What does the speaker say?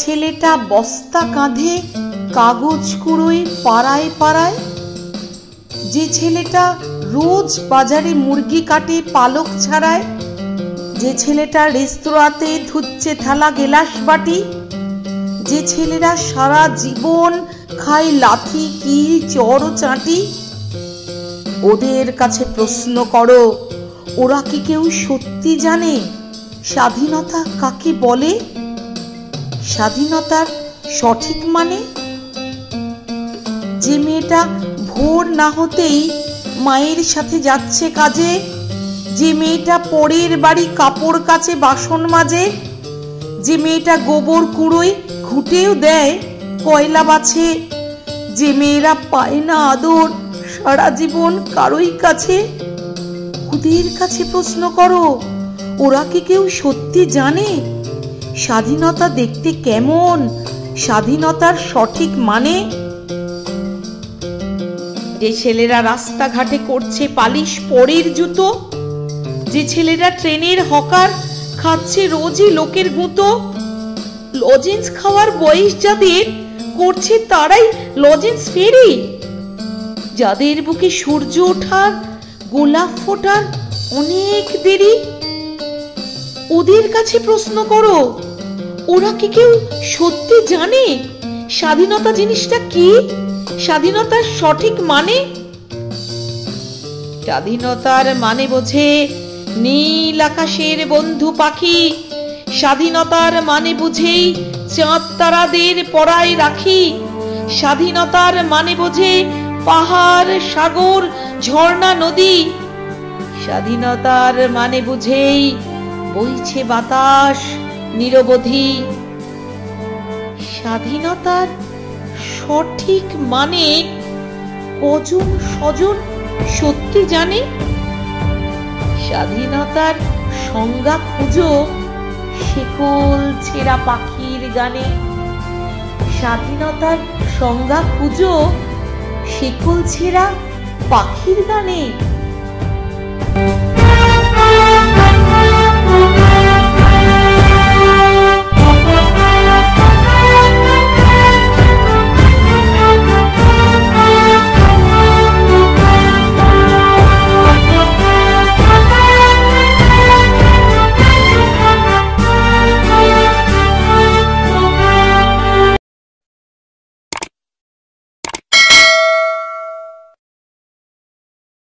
ছেলেটা বস্তা কাঁধে কাগজ কুড়োয় পাড়ায় পাড়ায়, যে ছেলেটা রোজ বাজারে মুরগি কাটে পালক ছাড়ায়, যে ছেলেটা রেস্তোরাঁতে ধুচ্ছে থালা গেলাস বাটি, যে ছেলেরা সারা জীবন খায় লাথি কিল চড় ও চাটি, ওদের কাছে প্রশ্ন করো, ওরা কি কেউ সত্যি জানে স্বাধীনতা কাকে বলে, স্বাধীনতার সঠিক মানে? যে মেয়েটা ভোর না হতেই মায়ের সাথে যাচ্ছে কাজে, যে মেয়েটা পরের বাড়ি কাপড় কাচে বাসন মাজে, যে মেয়েটা গোবর কুড়োয় ঘুঁটেও দেয় কয়লা বাছে, যে মেয়েরা পায় না আদর সারা জীবন কারোই কাছে, ওদের কাছে প্রশ্ন করো, ওরা কি কেউ সত্যি জানে স্বাধীনতা দেখতে কেমন, স্বাধীনতার সঠিক মানে? যে ছেলেরা রাস্তাঘাটে করছে পালিশ পরের জুতো, যে ছেলেরা ট্রেনের হকার খাচ্ছে রোজই লোকের গুঁতো, লজেন্স খাওয়ার বয়স যাদের করছে তারাই লজেন্স ফেরি, যাদের বুকে সূর্য ওঠার গোলাপ ফোটার অনেক দেরি, ওদের কাছে প্রশ্ন করো, ওরা কি কেউ সত্যি জানে স্বাধীনতা জিনিসটা কি, স্বাধীনতার সঠিক মানে? স্বাধীনতার মানে বোঝে নীল আকাশের বন্ধু পাখি, স্বাধীনতার মানে বুঝেই চাঁদ তারাদের পরায় রাখি, স্বাধীনতার মানে বোঝে পাহাড় সাগর ঝর্ণা নদী, স্বাধীনতার মানে বুঝেই বইছে বাতাস নিরবধি। স্বাধীনতার সঠিক মানে কজন স্বজন সত্যি জানে? স্বাধীনতার সংজ্ঞা খুঁজো শেকল ছেঁড়া পাখির গানে, স্বাধীনতার সংজ্ঞা খুঁজো শেকল ছেঁড়া পাখির গানে।